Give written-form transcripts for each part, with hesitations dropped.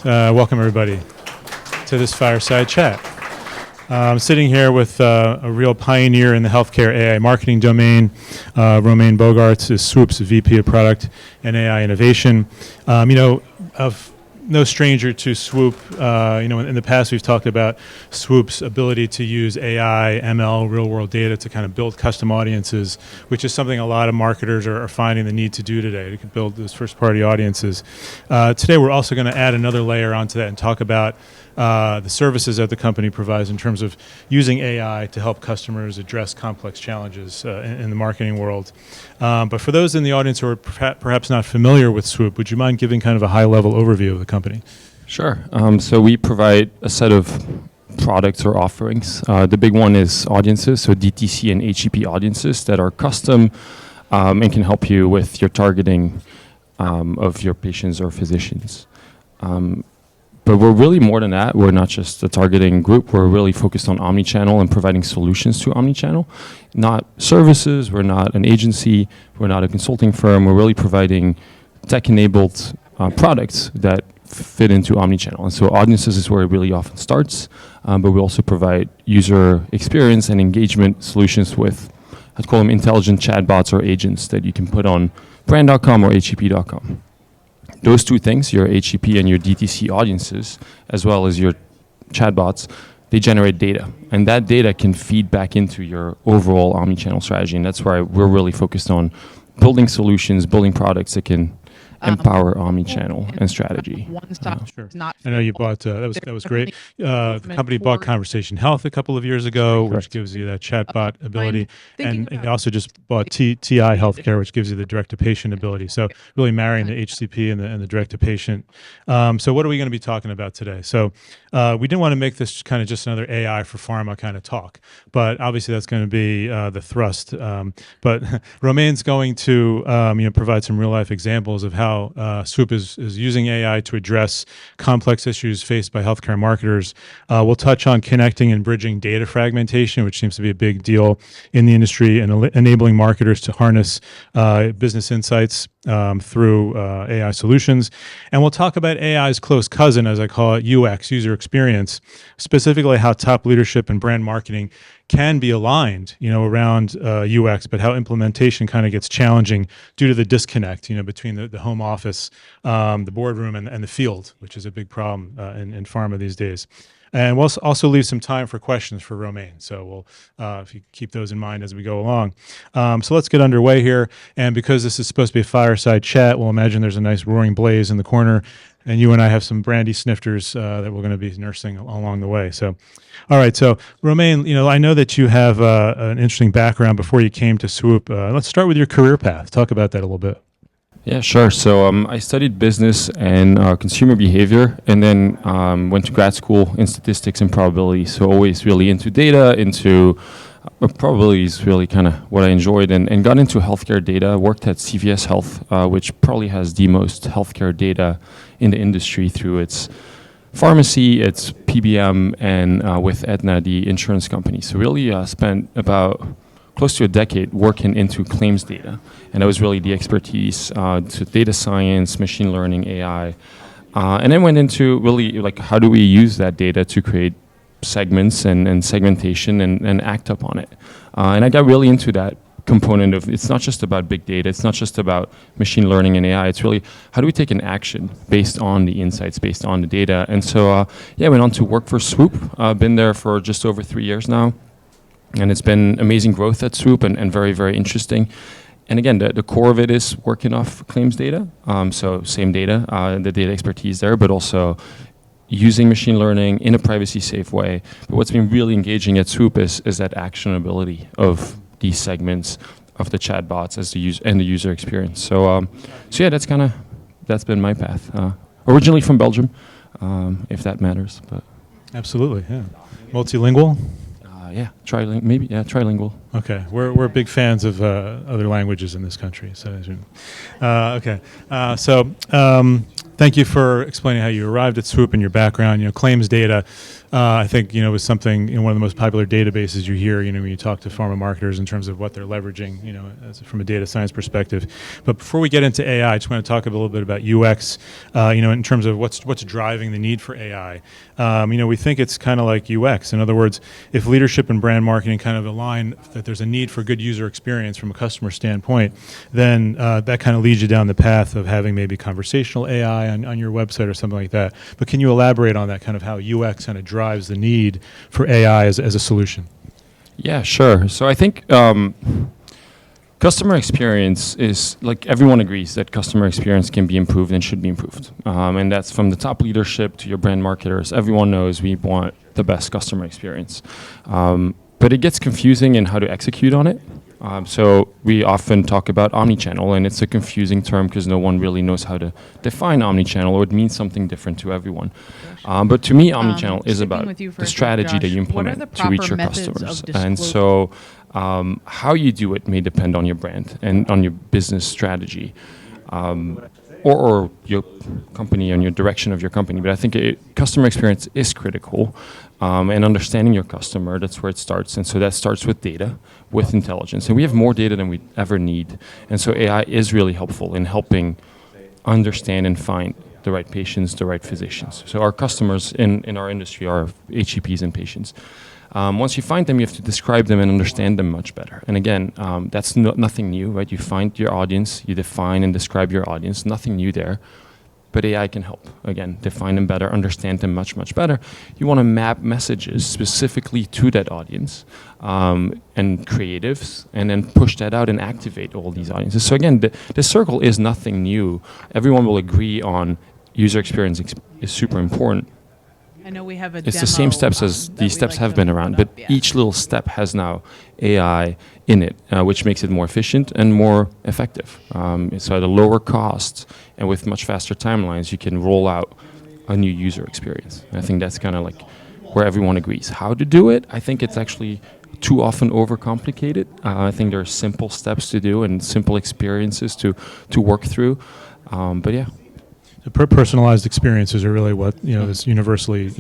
Welcome everybody to this fireside chat. I'm sitting here with a real pioneer in the healthcare AI marketing domain. Romain Bogaerts is Swoop's VP of Product and AI Innovation. Of no stranger to Swoop. In the past we've talked about Swoop's ability to use AI, ML, real-world data to kind of build custom audiences, which is something a lot of marketers are finding the need to do today, to build those first-party audiences. Today we're also going to add another layer onto that and talk about the services that the company provides in terms of using AI to help customers address complex challenges in the marketing world. But for those in the audience who are perhaps not familiar with Swoop, would you mind giving kind of a high-level overview of the company? Sure. So we provide a set of products or offerings. The big one is audiences, so DTC and HCP audiences that are custom and can help you with your targeting of your patients or physicians. But we're really more than that. We're not just a targeting group. We're really focused on omnichannel and providing solutions to omnichannel, not services. We're not an agency. We're not a consulting firm. We're really providing tech-enabled products that fit into omnichannel. And so audiences is where it really often starts, but we also provide user experience and engagement solutions with, I'd call them intelligent chatbots or agents that you can put on brand.com or hcp.com. Those two things, your HCP and your DTC audiences, as well as your chatbots, they generate data. And that data can feed back into your overall omnichannel strategy. And that's why we're really focused on building solutions, building products that can empower omnichannel and strategy. Sure. I know you bought, that was great. The company bought Conversation Health a couple of years ago, which gives you that chatbot ability. And you also just bought TI Healthcare, which gives you the direct-to-patient ability. So really marrying the HCP and the direct-to-patient. So what are we going to be talking about today? So we didn't want to make this kind of just another AI for pharma kind of talk, but obviously that's going to be the thrust. But Romain's going to provide some real-life examples of how Swoop is using AI to address complex issues faced by healthcare marketers. We'll touch on connecting and bridging data fragmentation, which seems to be a big deal in the industry, and enabling marketers to harness business insights through AI solutions. And we'll talk about AI's close cousin, as I call it, UX, user experience, specifically how top leadership and brand marketing can be aligned, around UX, but how implementation kind of gets challenging due to the disconnect, between the home office, the boardroom, and the field, which is a big problem in pharma these days. And we'll also leave some time for questions for Romain. So we'll, if you keep those in mind as we go along. So let's get underway here. And because this is supposed to be a fireside chat, we'll imagine there's a nice roaring blaze in the corner. And you and I have some brandy snifters that we're going to be nursing along the way. So, all right. So Romain, I know that you have an interesting background before you came to Swoop. Let's start with your career path. Talk about that a little bit. Yeah, sure. So I studied business and consumer behavior, and then went to grad school in statistics and probability. So always really into data, into probability is really kind of what I enjoyed, and got into healthcare data. Worked at CVS Health, which probably has the most healthcare data in the industry through its pharmacy, its PBM, and with Aetna, the insurance company. So really spent about close to a decade working into claims data. And that was really the expertise to data science, machine learning, AI. And then went into really like how do we use that data to create segments and segmentation and act upon it. And I got really into that component of it's not just about big data, it's not just about machine learning and AI, it's really how do we take an action based on the insights, based on the data. And so I went on to work for Swoop. Been there for just over 3 years now. And it's been amazing growth at Swoop and very, very interesting. And again, the core of it is working off claims data. So same data, the data expertise there, but also using machine learning in a privacy safe way. But what's been really engaging at Swoop is that actionability of these segments of the chatbots as the user experience. So yeah, that's been my path. Originally from Belgium, if that matters. But absolutely, yeah. Multilingual. Yeah, trilingual. Okay, we're big fans of other languages in this country. So, okay, so Thank you for explaining how you arrived at Swoop and your background. Claims data, I think, was something, one of the most popular databases you hear, when you talk to pharma marketers in terms of what they're leveraging, from a data science perspective. But before we get into AI, I just want to talk a little bit about UX, in terms of what's driving the need for AI. We think it's kind of like UX. In other words, if leadership and brand marketing kind of align that there's a need for good user experience from a customer standpoint, then that kind of leads you down the path of having maybe conversational AI on your website or something like that. But can you elaborate on that, kind of how UX kind of drives the need for AI as a solution? Yeah, sure. So I think customer experience is, like, everyone agrees that customer experience can be improved and should be improved. And that's from the top leadership to your brand marketers. Everyone knows we want the best customer experience. But it gets confusing in how to execute on it. So we often talk about omnichannel, and it's a confusing term because no one really knows how to define omnichannel, or it means something different to everyone. But to me, omnichannel is about the strategy that you implement to reach your customers. And so how you do it may depend on your brand and on your business strategy, or your company and your direction of your company. But I think customer experience is critical, and understanding your customer, that's where it starts. And so that starts with data, with intelligence. And we have more data than we ever need. And so AI is really helpful in helping understand and find the right patients, the right physicians. So our customers in our industry are HCPs and patients. Once you find them, you have to describe them and understand them much better. And again, that's nothing new, right? You find your audience, you define and describe your audience, nothing new there. But AI can help, again, define them better, understand them much, much better. You want to map messages specifically to that audience, and creatives, and then push that out and activate all these audiences. So again, the circle is nothing new. Everyone will agree on user experience is super important. I know we have a It's the same steps as these steps have been around, but each little step has now AI in it, which makes it more efficient and more effective. So at a lower cost and with much faster timelines, you can roll out a new user experience. And I think that's kind of like where everyone agrees. How to do it, I think it's actually too often overcomplicated. I think there are simple steps to do and simple experiences to work through. But yeah. The personalized experiences are really what is universally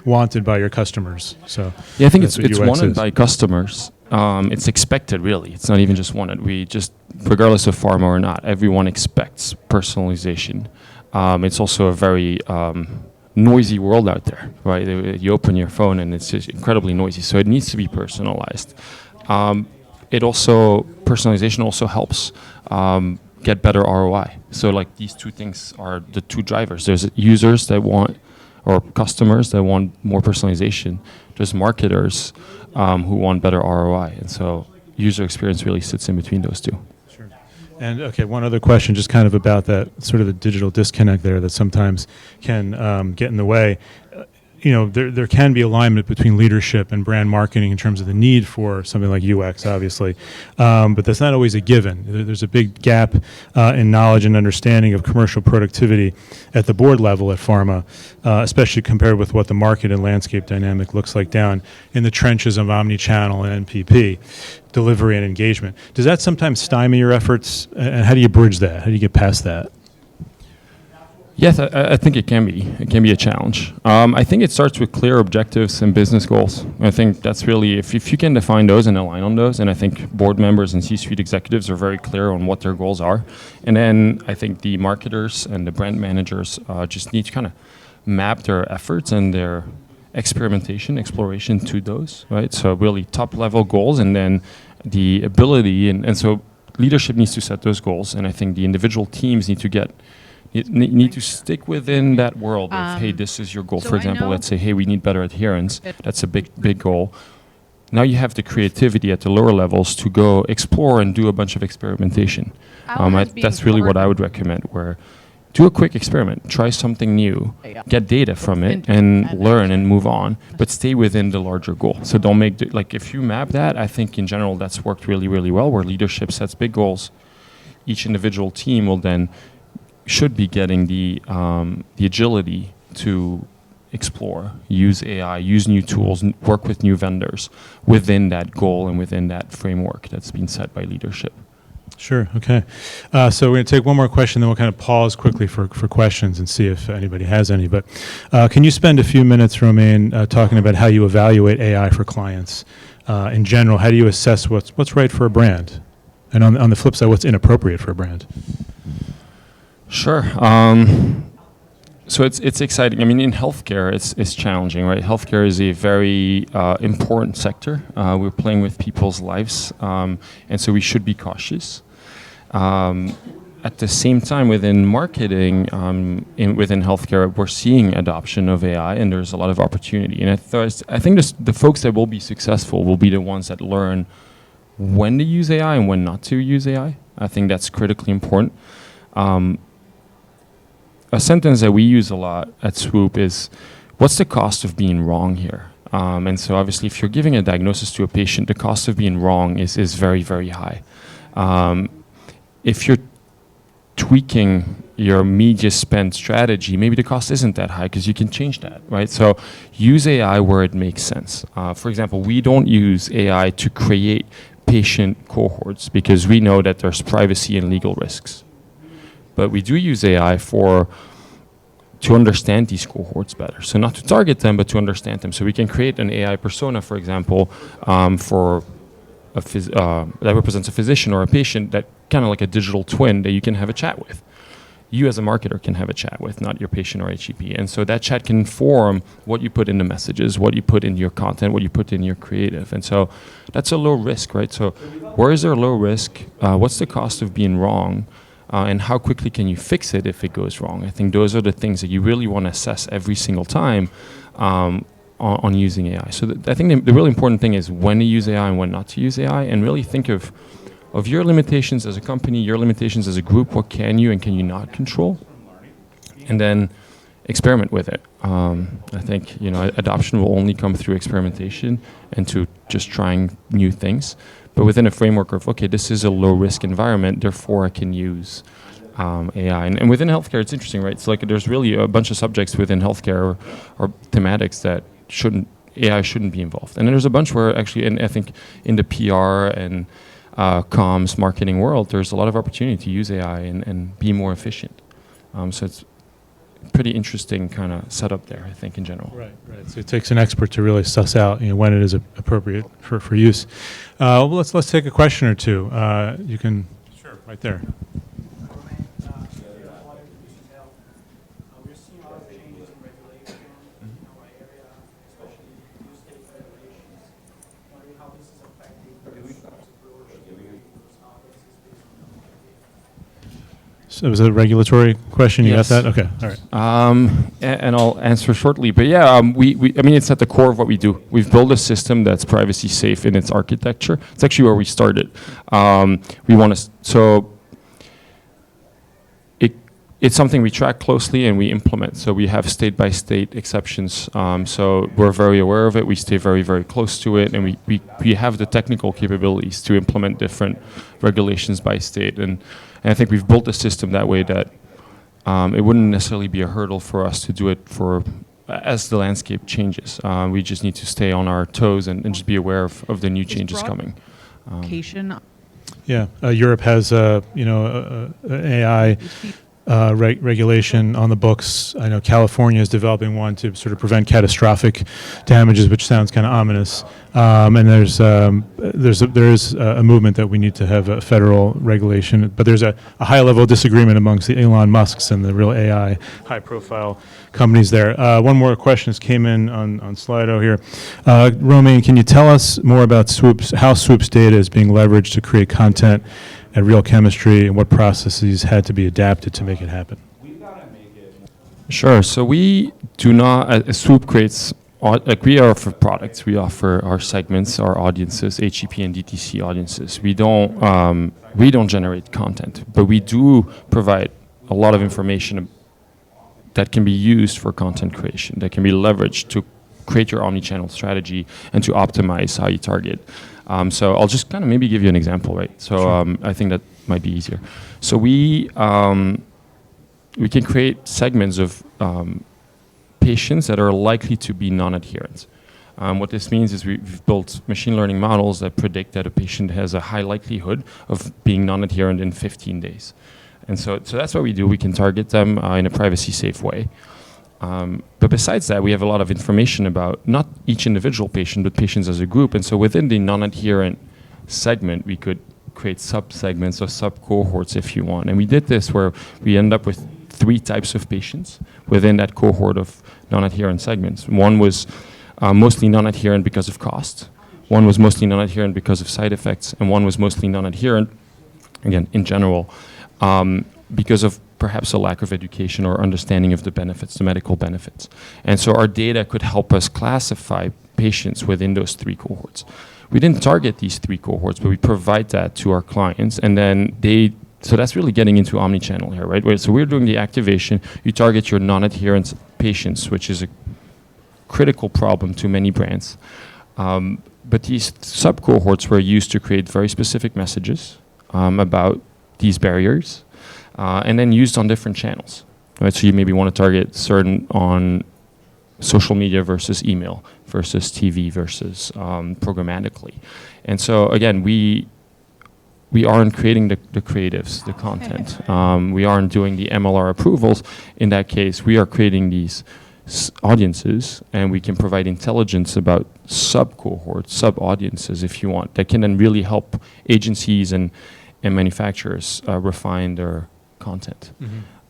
wanted by your customers. So yeah, I think it's wanted by customers. It's expected, really. It's not even just wanted. We just, regardless of pharma or not, everyone expects personalization. It's also a very noisy world out there, right? You open your phone and it's just incredibly noisy. So it needs to be personalized. Personalization also helps get better ROI. So like these two things are the two drivers. There's users that want, or customers that want more personalization. There's marketers who want better ROI. And so user experience really sits in between those two. Sure. And okay, one other question, just kind of about that sort of the digital disconnect there that sometimes can get in the way. There can be alignment between leadership and brand marketing in terms of the need for something like UX, obviously, but that's not always a given. There's a big gap in knowledge and understanding of commercial productivity at the board level at pharma, especially compared with what the market and landscape dynamic looks like down in the trenches of omnichannel and NPP, delivery and engagement. Does that sometimes stymie your efforts, and how do you bridge that? How do you get past that? Yes, I think it can be. It can be a challenge. I think it starts with clear objectives and business goals. I think that's really, if you can define those and align on those, and I think board members and C-suite executives are very clear on what their goals are. And then I think the marketers and the brand managers just need to kind of map their efforts and their exploration to those, right? So really top level goals, and then the ability, and so leadership needs to set those goals, and I think the individual teams need to stick within that world of, hey, this is your goal. For example, let's say, hey, we need better adherence. That's a big goal. Now you have the creativity at the lower levels to go explore and do a bunch of experimentation. That's really what I would recommend, where do a quick experiment, try something new, get data from it, and learn and move on, but stay within the larger goal. So don't make, if you map that, I think in general that's worked really, really well, where leadership sets big goals. Each individual team will then should be getting the agility to explore, use AI, use new tools, work with new vendors within that goal and within that framework that's been set by leadership. Sure. Okay. So we're going to take one more question, then we'll kind of pause quickly for questions and see if anybody has any. But can you spend a few minutes, Romain, talking about how you evaluate AI for clients in general? How do you assess what's right for a brand? And on the flip side, what's inappropriate for a brand? Sure. So it's exciting. I mean, in healthcare, it's challenging, right? Healthcare is a very important sector. We're playing with people's lives, and so we should be cautious. At the same time, within marketing, within healthcare, we're seeing adoption of AI, and there's a lot of opportunity. And I think the folks that will be successful will be the ones that learn when to use AI and when not to use AI. I think that's critically important. A sentence that we use a lot at Swoop is, what's the cost of being wrong here? And so obviously, if you're giving a diagnosis to a patient, the cost of being wrong is very, very high. If you're tweaking your media spend strategy, maybe the cost isn't that high because you can change that, right? So use AI where it makes sense. For example, we don't use AI to create patient cohorts because we know that there's privacy and legal risks. But we do use AI to understand these cohorts better. So not to target them, but to understand them. So we can create an AI persona, for example, for that represents a physician or a patient, that kind of like a digital twin that you can have a chat with. You as a marketer can have a chat with, not your patient or HCP. And so that chat can inform what you put in the messages, what you put in your content, what you put in your creative. And so that's a low risk, right? So where is there low risk? What's the cost of being wrong? And how quickly can you fix it if it goes wrong? I think those are the things that you really want to assess every single time on using AI. So I think the really important thing is when to use AI and when not to use AI, and really think of your limitations as a company, your limitations as a group. What can you and can you not control? And then experiment with it. I think adoption will only come through experimentation and to just trying new things, but within a framework of, okay, this is a low risk environment, therefore I can use AI. And within healthcare, it's interesting, right? It's like there's really a bunch of subjects within healthcare or thematics that AI shouldn't be involved. And then there's a bunch where actually, and I think in the PR and comms marketing world, there's a lot of opportunity to use AI and be more efficient. So it's pretty interesting kind of setup there, I think, in general. Right. So it takes an expert to really suss out when it is appropriate for use. Well, let's take a question or two. You can, sure, right there. So it was a regulatory question. You Yes. got that? Okay. All right. And I'll answer shortly. But yeah, I mean, it's at the core of what we do. We've built a system that's privacy safe in its architecture. It's actually where we started. We want to, so it's something we track closely and we implement. So we have state-by-state exceptions. So we're very aware of it. We stay very, very close to it. And we have the technical capabilities to implement different regulations by state. And I think we've built a system that way that it wouldn't necessarily be a hurdle for us to do it as the landscape changes. We just need to stay on our toes and just be aware of the new changes coming. Yeah, Europe has AI regulation on the books. I know California is developing one to sort of prevent catastrophic damages, which sounds kind of ominous. And there is a movement that we need to have a federal regulation, but there's a high level of disagreement amongst the Elon Musks and the real AI high profile companies there. One more question came in on Slido here. Romain, can you tell us more about how Swoop's data is being leveraged to create content at Real Chemistry, and what processes had to be adapted to make it happen? Sure. So we do not, Swoop creates, we offer products. We offer our segments, our audiences, HCP and DTC audiences. We don't generate content, but we do provide a lot of information that can be used for content creation, that can be leveraged to create your omni-channel strategy and to optimize how you target. So I'll just kind of maybe give you an example, right? So sure. I think that might be easier. So we can create segments of patients that are likely to be non-adherent. What this means is we've built machine learning models that predict that a patient has a high likelihood of being non-adherent in 15 days. And so that's what we do. We can target them in a privacy-safe way. But besides that, we have a lot of information about not each individual patient, but patients as a group. And so within the non-adherent segment, we could create sub-segments or sub-cohorts if you want. And we did this where we end up with 3 types of patients within that cohort of non-adherent segments. One was mostly non-adherent because of cost. One was mostly non-adherent because of side effects. And one was mostly non-adherent, again, in general, because of perhaps a lack of education or understanding of the benefits, the medical benefits. And so our data could help us classify patients within those 3 cohorts. We didn't target these 3 cohorts, but we provide that to our clients, and then so that's really getting into omni-channel here, right? So we're doing the activation. You target your non-adherent patients, which is a critical problem to many brands. But these sub-cohorts were used to create very specific messages about these barriers, and then used on different channels, right? So you maybe want to target certain on social media versus email versus TV versus programmatically. And so again, we aren't creating the creatives, the content. We aren't doing the MLR approvals. In that case, we are creating these audiences, and we can provide intelligence about sub-cohorts, sub-audiences, if you want, that can then really help agencies and manufacturers refine their content.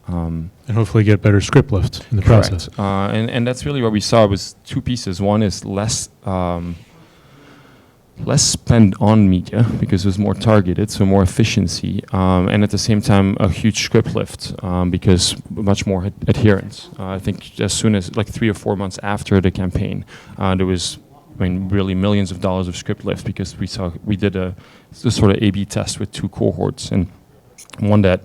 And hopefully get better script lift in the process. And that's really what we saw was 2 pieces. One is less spend on media because it was more targeted, so more efficiency, and at the same time a huge script lift because much more adherence. I think as soon as like 3 or 4 months after the campaign, there was really millions of dollars of script lift because we did a sort of A/B test with 2 cohorts, and one that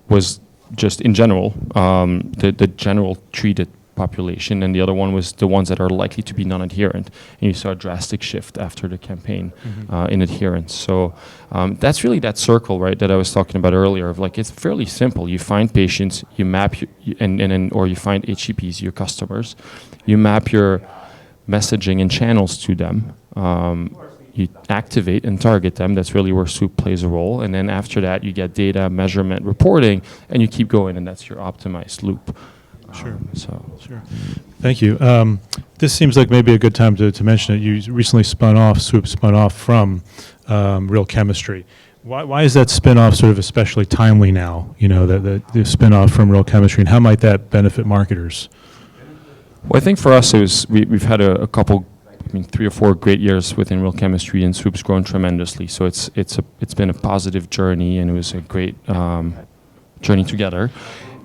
was just in general, the general treated population, and the other one was the ones that are likely to be non-adherent. And you saw a drastic shift after the campaign in adherence. So that's really that circle, right, that I was talking about earlier. Of like, it's fairly simple. You find patients, you map, or you find HCPs, your customers. You map your messaging and channels to them. You activate and target them. That's really where Swoop plays a role. And then after that, you get data, measurement, reporting, and you keep going, and that's your optimized loop. Sure. Sure. Thank you. This seems like maybe a good time to mention it. You recently Swoop spun off from Real Chemistry. Why is that spin-off sort of especially timely now, the spin-off from Real Chemistry, and how might that benefit marketers? Well, I think for us, we've had a couple, 3 or 4 great years within Real Chemistry, and Swoop's grown tremendously. So it's been a positive journey, and it was a great journey together.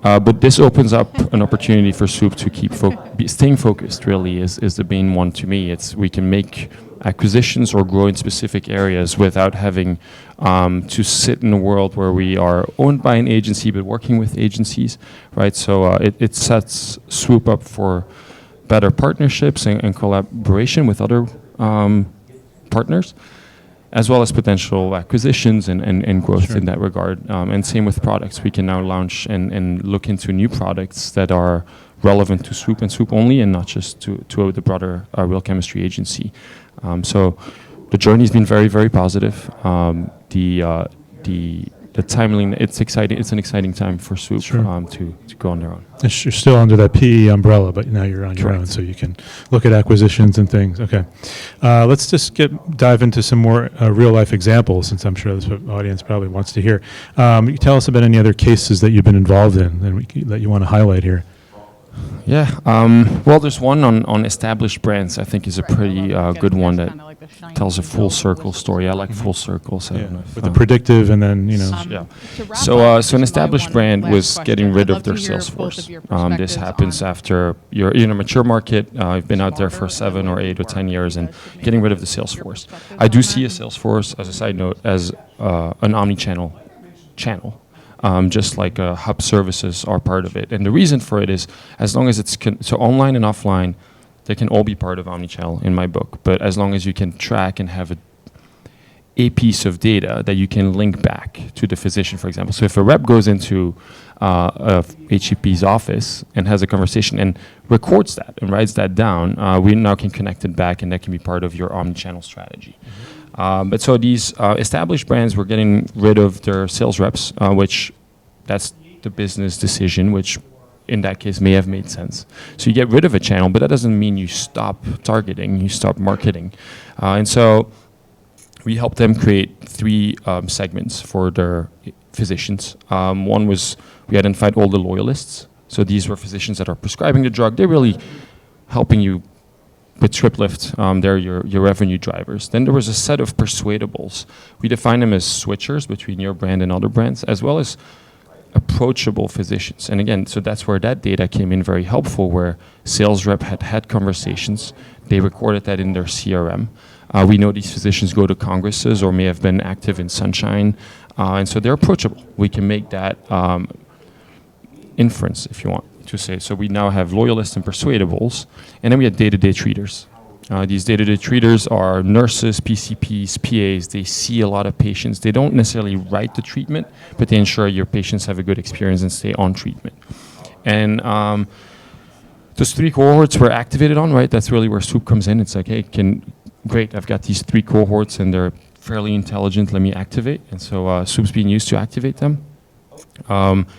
But this opens up an opportunity for Swoop to keep staying focused. Really, is the main one to me. We can make acquisitions or grow in specific areas without having to sit in a world where we are owned by an agency but working with agencies, right? So it sets Swoop up for better partnerships and collaboration with other partners, as well as potential acquisitions and growth in that regard. And same with products. We can now launch and look into new products that are relevant to Swoop and Swoop only, and not just to the broader Real Chemistry agency. So the journey's been very, very positive. The timing, it's exciting. It's an exciting time for Swoop to go on their own. You're still under that PE umbrella, but now you're on your own, so you can look at acquisitions and things. Okay, let's just dive into some more real life examples, since I'm sure this audience probably wants to hear. You tell us about any other cases that you've been involved in and that you want to highlight here. Yeah, well, there's one on established brands. I think is a pretty good one that tells a full circle story. I like full circles. I don't know if, with the predictive, and then So an established brand was getting rid of their sales force. This happens after you're in a mature market. You've been out there for 7 or 8 or 10 years, and getting rid of the sales force. I do see a sales force, as a side note, as an omni-channel channel. Just like hub services are part of it. And the reason for it is, as long as it's so online and offline, they can all be part of omnichannel in my book. But as long as you can track and have a piece of data that you can link back to the physician, for example. So if a rep goes into a HCP's office and has a conversation and records that and writes that down, we now can connect it back, and that can be part of your omnichannel strategy. But so these established brands were getting rid of their sales reps, which that's the business decision, which in that case may have made sense. So you get rid of a channel, but that doesn't mean you stop targeting, you stop marketing. And so we helped them create 3 segments for their physicians. One was we identified all the loyalists. So these were physicians that are prescribing the drug. They're really helping you with TripLift. They're your revenue drivers. Then there was a set of persuadables. We define them as switchers between your brand and other brands, as well as approachable physicians. And again, so that's where that data came in very helpful, where sales rep had conversations. They recorded that in their CRM. We know these physicians go to congresses or may have been active in Sunshine. And so they're approachable. We can make that inference, if you want to say. So we now have loyalists and persuadables. And then we have day-to-day treaters. These day-to-day treaters are nurses, PCPs, PAs. They see a lot of patients. They don't necessarily write the treatment, but they ensure your patients have a good experience and stay on treatment. And those 3 cohorts were activated on, right? That's really where Swoop comes in. It's like, hey, great, I've got these 3 cohorts and they're fairly intelligent, let me activate. And so Swoop's being used to activate them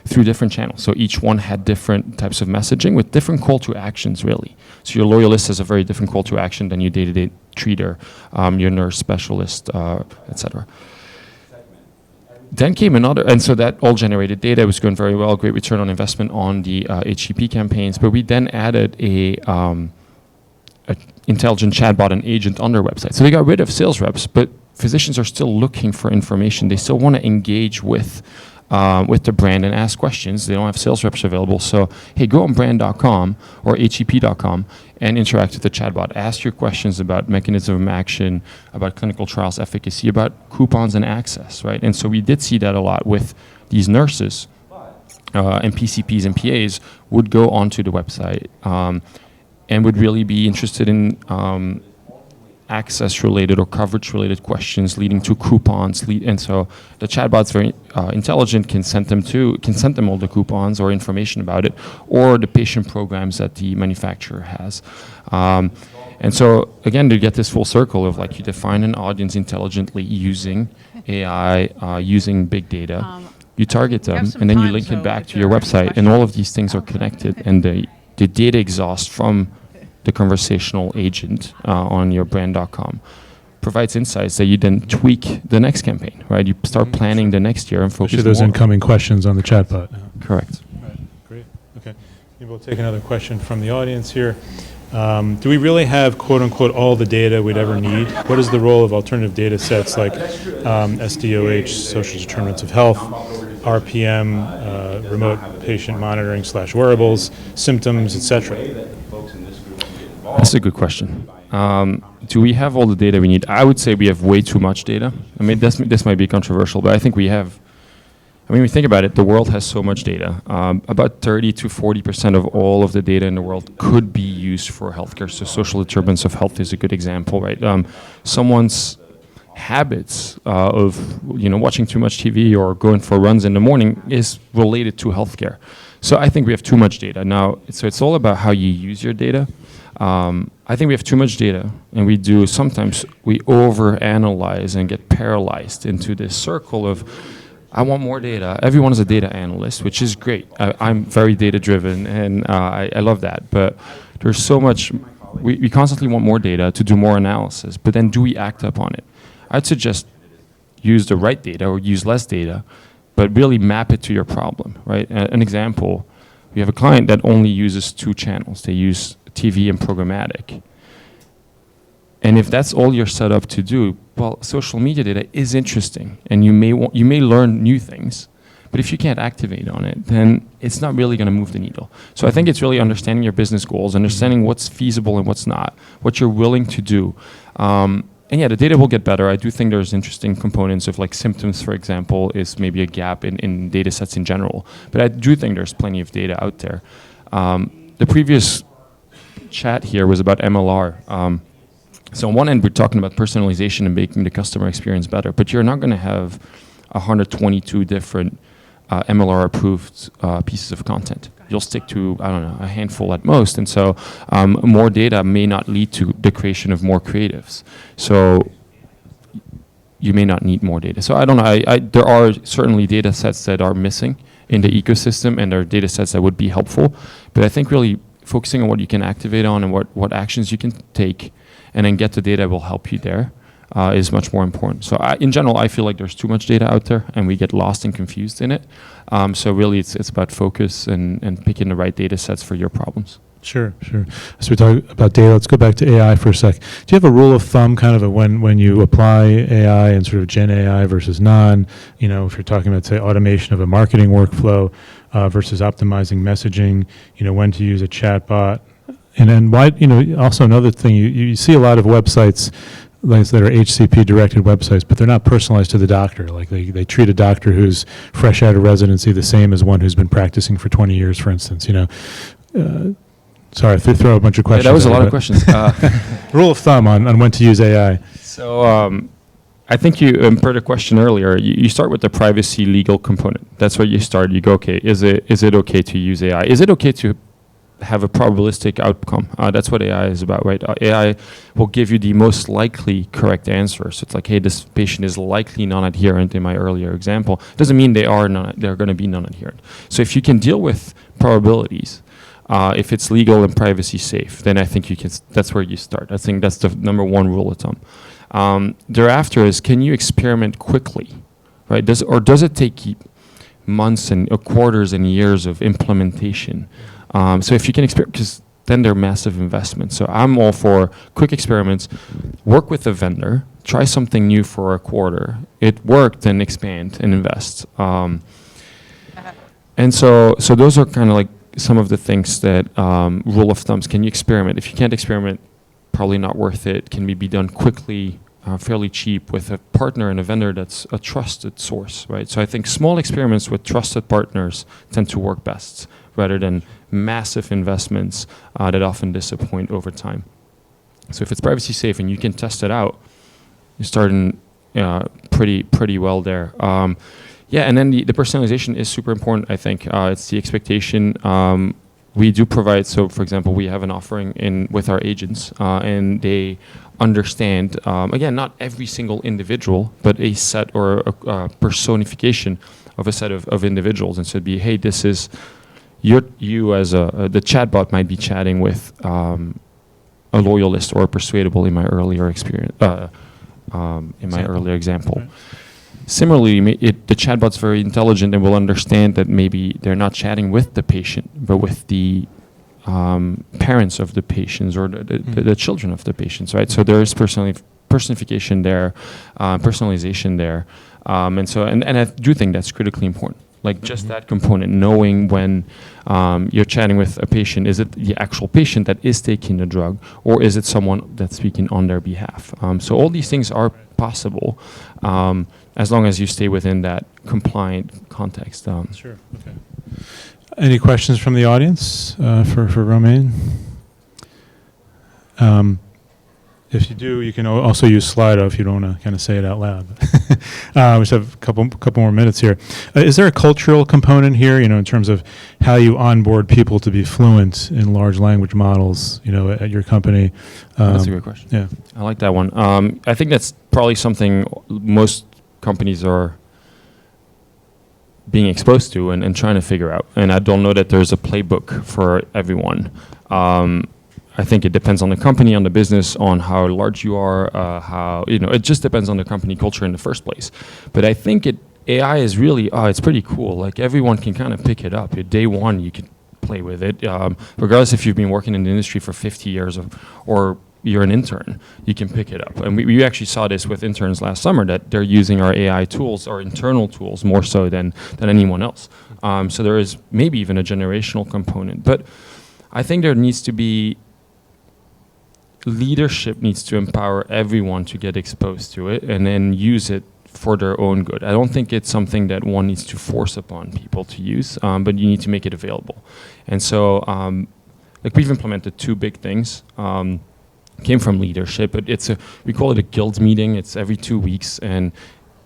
through different channels. So each one had different types of messaging with different call to actions, really. So your loyalist has a very different call to action than your day-to-day treater, your nurse specialist, etc. Then came another, and so that all generated data. It was going very well, great return on investment on the HCP campaigns. But we then added a intelligent chatbot and agent on their website. So they got rid of sales reps, but physicians are still looking for information. They still want to engage with the brand and ask questions. They don't have sales reps available. So, hey, go on brand.com or HCP.com and interact with the chatbot. Ask your questions about mechanism of action, about clinical trials efficacy, about coupons and access, right? And so we did see that a lot with these nurses and PCPs and PAs would go onto the website and would really be interested in access-related or coverage-related questions leading to coupons. And so the chatbot's very intelligent, can send them all the coupons or information about it, or the patient programs that the manufacturer has. And so again, to get this full circle of like you define an audience intelligently using AI, using big data, you target them, and then you link it back to your website, and all of these things are connected, and the data exhaust from the conversational agent on your brand.com provides insights that you then tweak the next campaign, right? You start planning the next year and focus those more. incoming questions on the chatbot. Correct. Right. Great. Okay. Maybe we'll take another question from the audience here. Do we really have, quote unquote, all the data we'd ever need? What is the role of alternative data sets like SDOH, social determinants of health, RPM, remote patient monitoring / wearables, symptoms, etc.? That's a good question. Do we have all the data we need? I would say we have way too much data. I mean, this might be controversial, but I think we have. I mean, when you think about it, the world has so much data. About 30 to 40% of all of the data in the world could be used for healthcare. So social determinants of health is a good example, right? Someone's habits of watching too much TV or going for runs in the morning is related to healthcare. So I think we have too much data. Now, so it's all about how you use your data. I think we have too much data, and sometimes we overanalyze and get paralyzed into this circle of, I want more data. Everyone is a data analyst, which is great. I'm very data driven, and I love that. But there's so much, we constantly want more data to do more analysis, but then do we act upon it? I'd suggest use the right data or use less data, but really map it to your problem, right? An example, we have a client that only uses 2 channels. They use TV and programmatic. And if that's all you're set up to do, well, social media data is interesting, and you may learn new things, but if you can't activate on it, then it's not really going to move the needle. So I think it's really understanding your business goals, understanding what's feasible and what's not, what you're willing to do. And yeah, the data will get better. I do think there's interesting components of like symptoms, for example, is maybe a gap in data sets in general. But I do think there's plenty of data out there. The previous chat here was about MLR. So on one end, we're talking about personalization and making the customer experience better, but you're not going to have 122 different MLR-approved pieces of content. You'll stick to, I don't know, a handful at most. And so more data may not lead to the creation of more creatives. So you may not need more data. So I don't know. There are certainly data sets that are missing in the ecosystem, and there are data sets that would be helpful. But I think really focusing on what you can activate on and what actions you can take, and then get the data will help you there, is much more important. So in general, I feel like there's too much data out there, and we get lost and confused in it. So really, it's about focus and picking the right data sets for your problems. Sure. So we talk about data. Let's go back to AI for a sec. Do you have a rule of thumb, kind of when you apply AI and sort of Gen AI versus non? You know, if you're talking about, say, automation of a marketing workflow versus optimizing messaging. You know, when to use a chatbot, and then why? You know, also another thing, you see a lot of websites like that are HCP directed websites, but they're not personalized to the doctor. Like they treat a doctor who's fresh out of residency the same as one who's been practicing for 20 years, for instance. You know. Sorry, if I throw a bunch of questions. Yeah, that was a lot of questions. Rule of thumb on when to use AI. So I think you, per the question earlier, you start with the privacy legal component. That's where you start. You go, okay, is it okay to use AI? Is it okay to have a probabilistic outcome? That's what AI is about, right? AI will give you the most likely correct answer. So it's like, hey, this patient is likely non-adherent in my earlier example. Doesn't mean they're going to be non-adherent. So if you can deal with probabilities, if it's legal and privacy safe, then I think you can. That's where you start. I think that's the number one rule of thumb. Thereafter is, can you experiment quickly, right? Does it take months and quarters and years of implementation? So if you can experiment, because then they're massive investments. So I'm all for quick experiments. Work with a vendor. Try something new for a quarter. It worked, then expand and invest. And so those are kind of like some of the things that rule of thumbs. Can you experiment? If you can't experiment, probably not worth it. Can be done quickly, fairly cheap with a partner and a vendor that's a trusted source, right? So I think small experiments with trusted partners tend to work best, rather than massive investments that often disappoint over time. So if it's privacy safe and you can test it out, you're starting pretty well there. Yeah, and then the personalization is super important, I think. It's the expectation. We do provide, so for example, we have an offering with our agents, and they understand, again, not every single individual, but a set or a personification of a set of individuals. And so it'd be, hey, this is, you as the chatbot might be chatting with a loyalist or a persuadable in my earlier experience, earlier example. Right. Similarly, the chatbot's very intelligent and will understand that maybe they're not chatting with the patient, but with the parents of the patients or the children of the patients, right? So there is personification there, personalization there, and I do think that's critically important. Like just that component, knowing when you're chatting with a patient, is it the actual patient that is taking the drug, or is it someone that's speaking on their behalf? So all these things are possible, as long as you stay within that compliant context. Sure. Okay. Any questions from the audience for Romain? If you do, you can also use Slido if you don't want to kind of say it out loud. We just have a couple more minutes here. Is there a cultural component here, you know, in terms of how you onboard people to be fluent in large language models, you know, at your company? That's a great question. Yeah, I like that one. I think that's probably something most companies are being exposed to and trying to figure out. And I don't know that there's a playbook for everyone. I think it depends on the company, on the business, on how large you are, how, you know, it just depends on the company culture in the first place. But I think AI is really, it's pretty cool. Like everyone can kind of pick it up. Day one, you can play with it. Regardless if you've been working in the industry for 50 years or you're an intern, you can pick it up. And we actually saw this with interns last summer, that they're using our AI tools, our internal tools, more so than anyone else. So there is maybe even a generational component. But I think there needs to be, leadership needs to empower everyone to get exposed to it and then use it for their own good. I don't think it's something that one needs to force upon people to use, but you need to make it available. And so, like we've implemented two big things. came from leadership. But we call it a guild meeting. It's every 2 weeks, and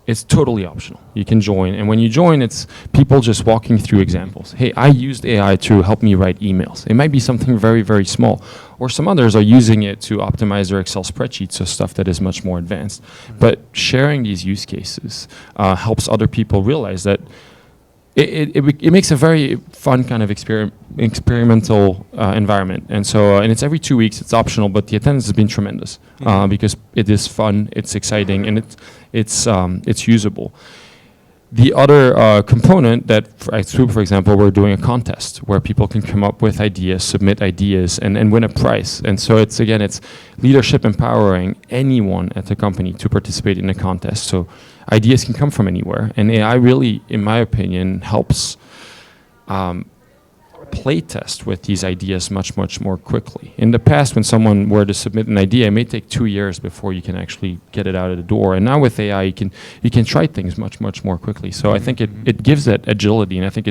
it's totally optional. You can join, and when you join, it's people just walking through examples. Hey, I used AI to help me write emails. It might be something very, very small, or some others are using it to optimize their Excel spreadsheets, so stuff that is much more advanced. But sharing these use cases helps other people realize that it makes a very fun kind of experimental environment. And so, and it's every 2 weeks, it's optional, but the attendance has been tremendous because it is fun, it's exciting, and it's usable. The other component that at Swoop, for example, we're doing a contest where people can come up with ideas, submit ideas, and win a prize. And so it's leadership empowering anyone at the company to participate in a contest. So ideas can come from anywhere. And AI really, in my opinion, helps play test with these ideas much, much more quickly. In the past, when someone were to submit an idea, it may take 2 years before you can actually get it out of the door. And now with AI, you can try things much, much more quickly. So I think it gives that agility, and I think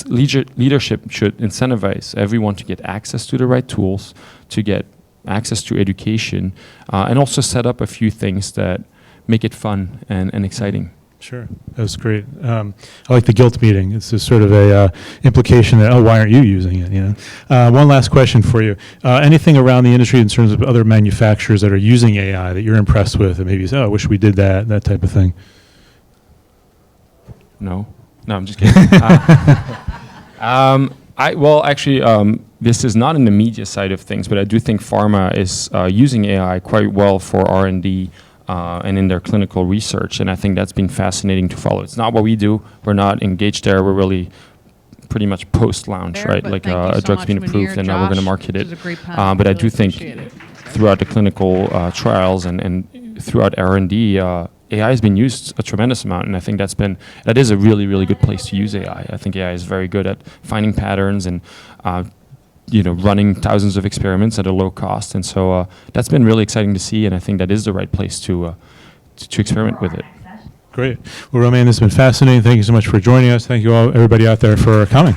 leadership should incentivize everyone to get access to the right tools, to get access to education, and also set up a few things that make it fun and exciting. Sure, that was great. I like the guilt meeting. It's just sort of a implication that, why aren't you using it? One last question for you. Anything around the industry in terms of other manufacturers that are using AI that you're impressed with, and maybe you say, I wish we did that type of thing? No, I'm just kidding. This is not in the media side of things, but I do think pharma is using AI quite well for R&D. And in their clinical research, and I think that's been fascinating to follow. It's not what we do. We're not engaged there. We're really pretty much post-launch, right? Like a drug's been approved, and now we're going to market it. But I do think throughout the clinical trials and throughout R&D, AI has been used a tremendous amount, and I think that is a really, really good place to use AI. I think AI is very good at finding patterns and running thousands of experiments at a low cost, and so that's been really exciting to see, and I think that is the right place to experiment with it. Great. Well, Romain, this has been fascinating. Thank you so much for joining us. Thank you all, everybody out there, for coming.